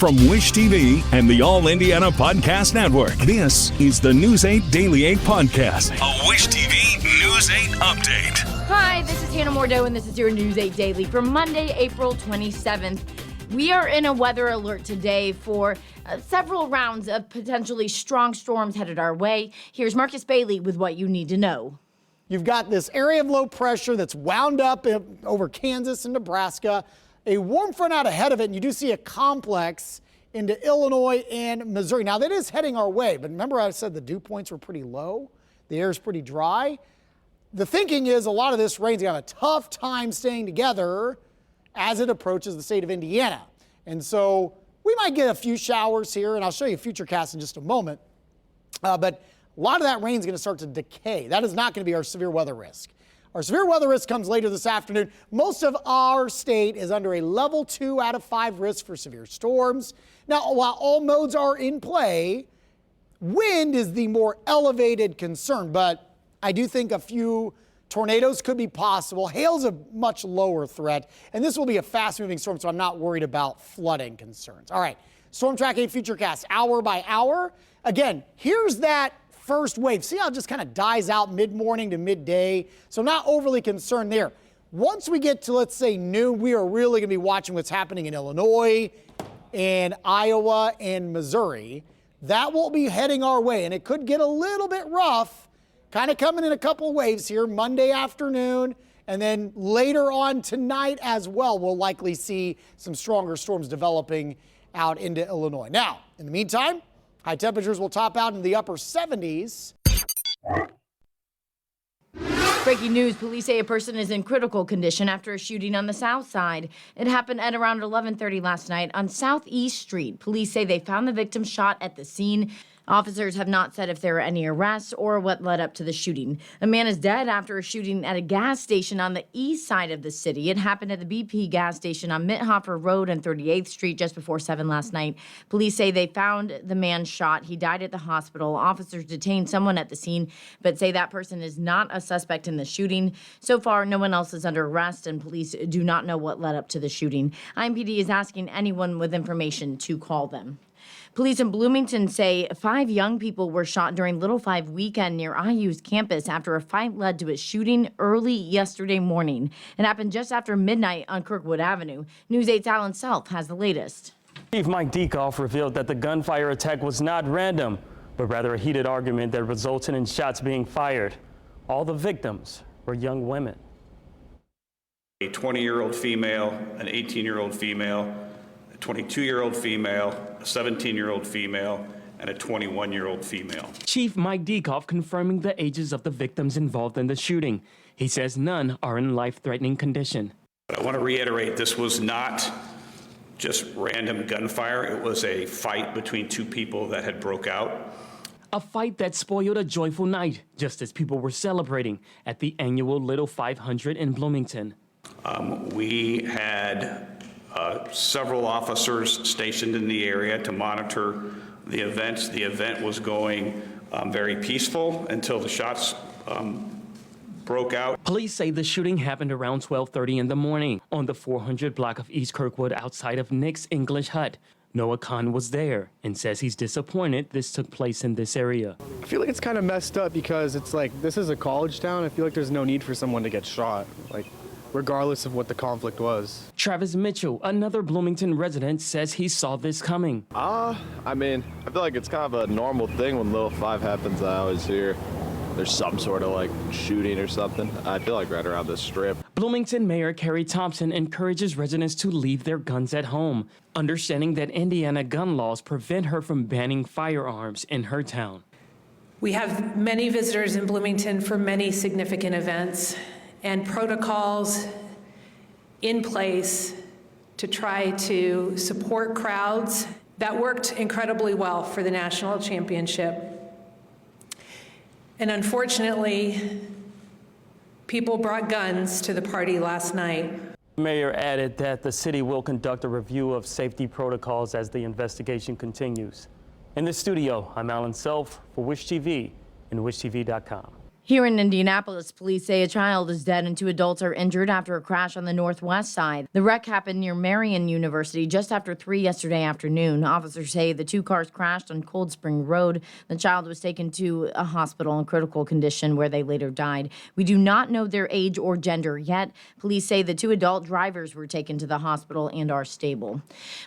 From Wish TV and the All Indiana Podcast Network, this is the News 8 Daily 8 Podcast, a Wish TV News 8 update. Hi, this is Hannah Mordeau, and this is your News 8 Daily for Monday, April 27th. We are in a weather alert today for several rounds of potentially strong storms headed our way. Here's Marcus Bailey with what you need to know. You've got this area of low pressure that's wound up over Kansas and Nebraska. A warm front out ahead of it, and you do see a complex into Illinois and Missouri. Now, that is heading our way, but remember I said the dew points were pretty low? The air is pretty dry. The thinking is a lot of this rain's going to have a tough time staying together as it approaches the state of Indiana. And so we might get a few showers here, and I'll show you a futurecast in just a moment. But a lot of that rain is going to start to decay. That is not going to be our severe weather risk. Our severe weather risk comes later this afternoon. Most of our state is under a level 2 out of 5 risk for severe storms. Now, while all modes are in play, wind is the more elevated concern, but I do think a few tornadoes could be possible. Hail's a much lower threat, and this will be a fast-moving storm, so I'm not worried about flooding concerns. All right, Storm Track 8 Futurecast, hour by hour. Again, here's that first wave. See how it just kind of dies out mid-morning to midday? So not overly concerned there. Once we get to, let's say, noon, we are really going to be watching what's happening in Illinois and Iowa and Missouri. That will be heading our way, and it could get a little bit rough, kind of coming in a couple waves here Monday afternoon, and then later on tonight as well, we'll likely see some stronger storms developing out into Illinois. Now, in the meantime, high temperatures will top out in the upper 70s. Breaking news, police say a person is in critical condition after a shooting on the south side. It happened at around 11:30 last night on Southeast Street. Police say they found the victim shot at the scene. Officers have not said if there were any arrests or what led up to the shooting. A man is dead after a shooting at a gas station on the east side of the city. It happened at the BP gas station on Mithofer Road and 38th Street just before 7 last night. Police say they found the man shot. He died at the hospital. Officers detained someone at the scene, but say that person is not a suspect in the shooting. So far, no one else is under arrest, and police do not know what led up to the shooting. IMPD is asking anyone with information to call them. Police in Bloomington say 5 young people were shot during Little 5 weekend near IU's campus after a fight led to a shooting early yesterday morning. It happened just after midnight on Kirkwood Avenue. News 8's Alan Self has the latest. Chief Mike Dekoff revealed that the gunfire attack was not random, but rather a heated argument that resulted in shots being fired. All the victims were young women. A 20-year-old female, an 18-year-old female, a 22-year-old female, a 17-year-old female, and a 21-year-old female. Chief Mike Dekoff confirming the ages of the victims involved in the shooting. He says none are in life-threatening condition. But I want to reiterate, this was not just random gunfire. It was a fight between 2 people that had broke out. A fight that spoiled a joyful night, just as people were celebrating at the annual Little 500 in Bloomington. We had several officers stationed in the area to monitor the events. The event was going very peaceful until the shots broke out. Police say the shooting happened around 12:30 in the morning on the 400 block of East Kirkwood outside of Nick's English Hut. Noah Khan was there and says he's disappointed this took place in this area. I feel like it's kind of messed up because it's like, this is a college town. I feel like there's no need for someone to get shot, like, regardless of what the conflict was. Travis Mitchell, another Bloomington resident, says he saw this coming. I mean, I feel like it's kind of a normal thing when Little 5 happens. I always hear there's some sort of like shooting or something. I feel like right around this strip. Bloomington Mayor Carrie Thompson encourages residents to leave their guns at home, understanding that Indiana gun laws prevent her from banning firearms in her town. We have many visitors in Bloomington for many significant events and protocols in place to try to support crowds. That worked incredibly well for the national championship. And unfortunately, people brought guns to the party last night. The mayor added that the city will conduct a review of safety protocols as the investigation continues. In the studio, I'm Alan Self for Wish TV and WishTV.com. Here in Indianapolis, police say a child is dead and 2 adults are injured after a crash on the northwest side. The wreck happened near Marion University just after 3 yesterday afternoon. Officers say the 2 cars crashed on Cold Spring Road. The child was taken to a hospital in critical condition where they later died. We do not know their age or gender yet. Police say the 2 adult drivers were taken to the hospital and are stable.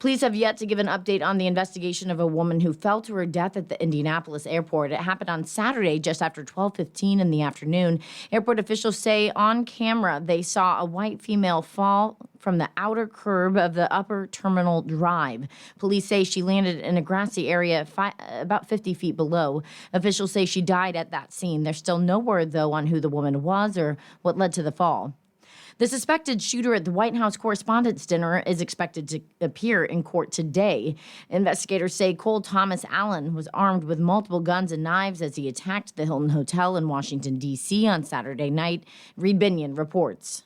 Police have yet to give an update on the investigation of a woman who fell to her death at the Indianapolis airport. It happened on Saturday just after 12:15 in the afternoon. Airport officials say on camera they saw a white female fall from the outer curb of the upper terminal drive. Police say she landed in a grassy area about 50 feet below. Officials say she died at that scene. There's still no word, though, on who the woman was or what led to the fall. The suspected shooter at the White House Correspondents' Dinner is expected to appear in court today. Investigators say Cole Thomas Allen was armed with multiple guns and knives as he attacked the Hilton Hotel in Washington, D.C. on Saturday night. Reed Binion reports.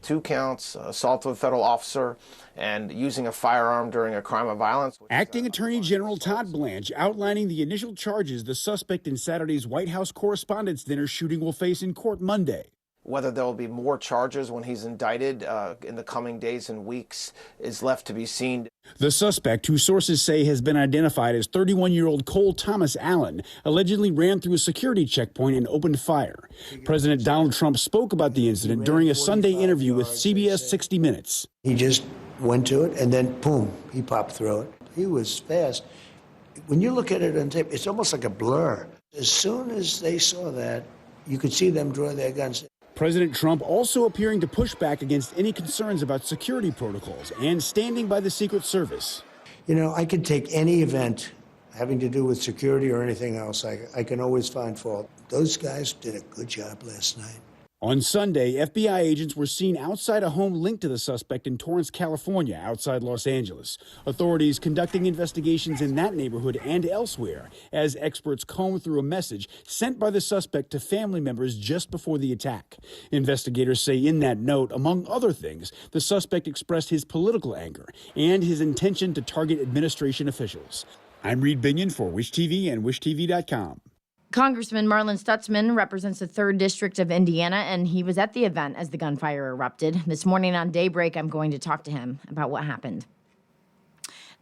2 counts, assault of a federal officer, and using a firearm during a crime of violence. Acting Attorney General Todd Blanche outlining the initial charges the suspect in Saturday's White House Correspondents' Dinner shooting will face in court Monday. Whether there will be more charges when he's indicted in the coming days and weeks is left to be seen. The suspect, who sources say has been identified as 31-year-old Cole Thomas Allen, allegedly ran through a security checkpoint and opened fire. President Donald Trump spoke about the incident during a Sunday interview with CBS 60 Minutes. He just went to it, and then, boom, he popped through it. He was fast. When you look at it on tape, it's almost like a blur. As soon as they saw that, you could see them draw their guns. President Trump also appearing to push back against any concerns about security protocols and standing by the Secret Service. You know, I could take any event having to do with security or anything else. I can always find fault. Those guys did a good job last night. On Sunday, FBI agents were seen outside a home linked to the suspect in Torrance, California, outside Los Angeles. Authorities conducting investigations in that neighborhood and elsewhere as experts comb through a message sent by the suspect to family members just before the attack. Investigators say in that note, among other things, the suspect expressed his political anger and his intention to target administration officials. I'm Reed Binion for Wish TV and WishTV.com. Congressman Marlin Stutzman represents the 3rd District of Indiana, and he was at the event as the gunfire erupted. This morning on Daybreak, I'm going to talk to him about what happened.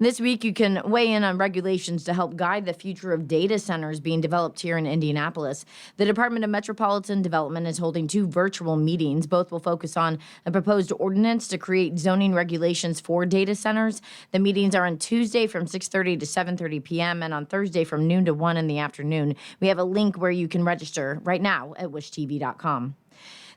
This week, you can weigh in on regulations to help guide the future of data centers being developed here in Indianapolis. The Department of Metropolitan Development is holding 2 virtual meetings. Both will focus on a proposed ordinance to create zoning regulations for data centers. The meetings are on Tuesday from 6:30 to 7:30 p.m. and on Thursday from noon to 1 in the afternoon. We have a link where you can register right now at wishtv.com.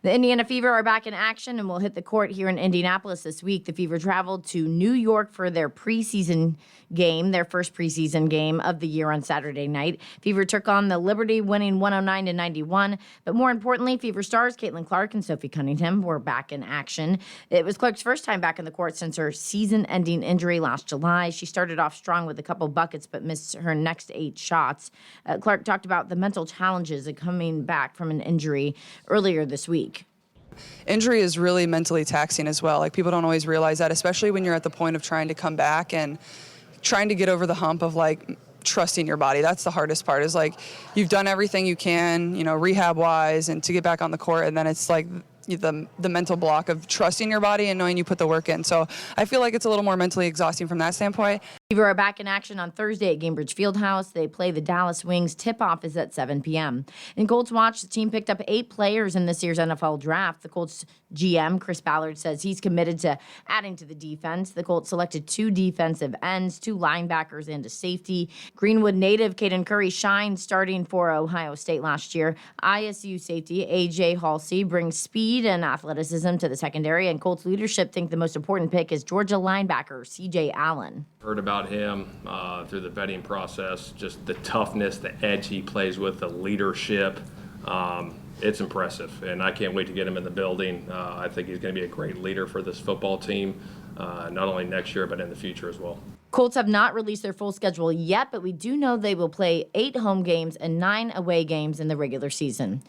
The Indiana Fever are back in action and will hit the court here in Indianapolis this week. The Fever traveled to New York for their preseason game, their first preseason game of the year on Saturday night. Fever took on the Liberty, winning 109-91. But more importantly, Fever stars Caitlin Clark and Sophie Cunningham were back in action. It was Clark's first time back in the court since her season-ending injury last July. She started off strong with a couple buckets but missed her next 8 shots. Clark talked about the mental challenges of coming back from an injury earlier this week. Injury is really mentally taxing as well. Like, people don't always realize that, especially when you're at the point of trying to come back and trying to get over the hump of like trusting your body. That's the hardest part, is like you've done everything you can, you know, rehab wise and to get back on the court, and then it's like the mental block of trusting your body and knowing you put the work in. So I feel like it's a little more mentally exhausting from that standpoint. Fever are back in action on Thursday at Gainbridge Fieldhouse. They play the Dallas Wings. Tip-off is at 7 p.m. In Colts Watch, the team picked up 8 players in this year's NFL draft. The Colts GM, Chris Ballard, says he's committed to adding to the defense. The Colts selected 2 defensive ends, 2 linebackers, and a safety. Greenwood native Caden Curry shined starting for Ohio State last year. ISU safety A.J. Halsey brings speed and athleticism to the secondary, and Colts leadership think the most important pick is Georgia linebacker C.J. Allen. Heard about him through the vetting process, just the toughness, the edge he plays with, the leadership. It's impressive, and I can't wait to get him in the building. I think he's going to be a great leader for this football team, not only next year but in the future as well. Colts have not released their full schedule yet, but we do know they will play 8 home games and 9 away games in the regular season.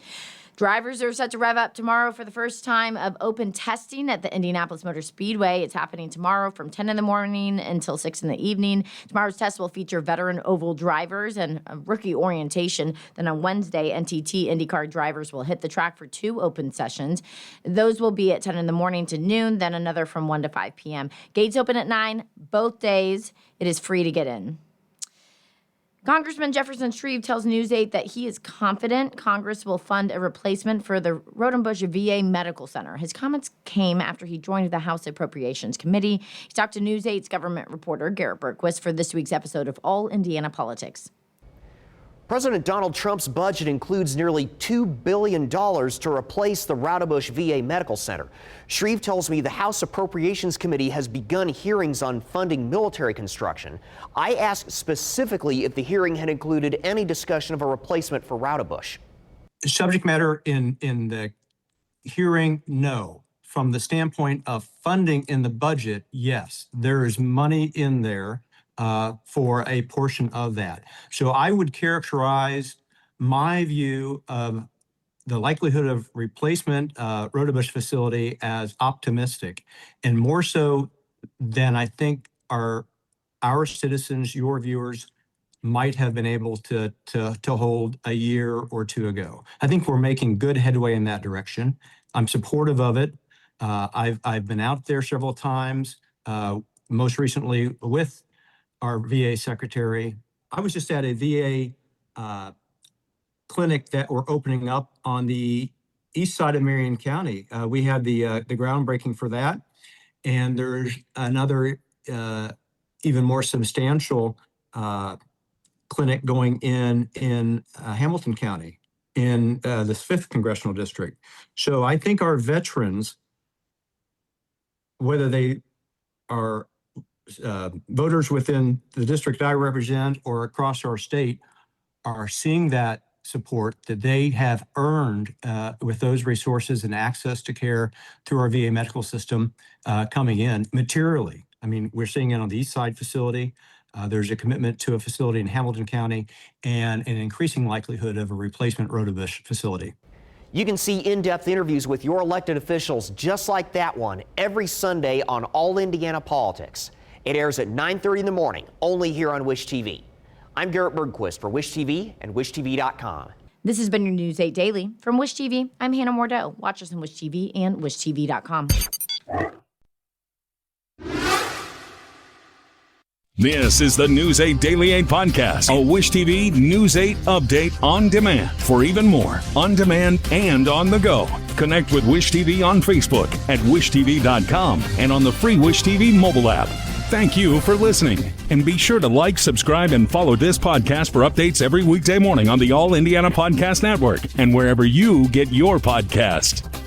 Drivers are set to rev up tomorrow for the first time of open testing at the Indianapolis Motor Speedway. It's happening tomorrow from 10 in the morning until 6 in the evening. Tomorrow's test will feature veteran oval drivers and a rookie orientation. Then on Wednesday, NTT IndyCar drivers will hit the track for 2 open sessions. Those will be at 10 in the morning to noon, then another from 1 to 5 p.m. Gates open at 9 both days. It is free to get in. Congressman Jefferson Shreve tells News 8 that he is confident Congress will fund a replacement for the Rodenbush VA Medical Center. His comments came after he joined the House Appropriations Committee. He talked to News 8's government reporter Garrett Bergquist for this week's episode of All Indiana Politics. President Donald Trump's budget includes nearly $2 billion to replace the Rodenbush VA Medical Center. Shreve tells me the House Appropriations Committee has begun hearings on funding military construction. I asked specifically if the hearing had included any discussion of a replacement for Rodenbush. Subject matter in the hearing, no. From the standpoint of funding in the budget, yes, there is money in there for a portion of that. So I would characterize my view of the likelihood of replacement Rodenbush facility as optimistic, and more so than I think our citizens, your viewers, might have been able to hold a year or two ago. I think we're making good headway in that direction. I'm supportive of it. I've been out there several times, most recently with our VA secretary. I was just at a VA clinic that we're opening up on the east side of Marion County. We had the groundbreaking for that, and there's another even more substantial clinic going in Hamilton County in the 5th Congressional District. So I think our veterans, whether they are voters within the district I represent or across our state, are seeing that support that they have earned with those resources and access to care through our VA medical system coming in materially. I mean, we're seeing it on the East Side facility. There's a commitment to a facility in Hamilton County and an increasing likelihood of a replacement Rodenbush facility. You can see in-depth interviews with your elected officials just like that one every Sunday on All Indiana Politics. It airs at 9:30 in the morning, only here on Wish TV. I'm Garrett Bergquist for Wish TV and WishTV.com. This has been your News 8 Daily. From Wish TV, I'm Hannah Mordeau. Watch us on Wish TV and WishTV.com. This is the News 8 Daily 8 podcast, a Wish TV News 8 update on demand. For even more, on demand and on the go. Connect with Wish TV on Facebook at WishTV.com and on the free Wish TV mobile app. Thank you for listening. And be sure to like, subscribe, and follow this podcast for updates every weekday morning on the All Indiana Podcast Network and wherever you get your podcast.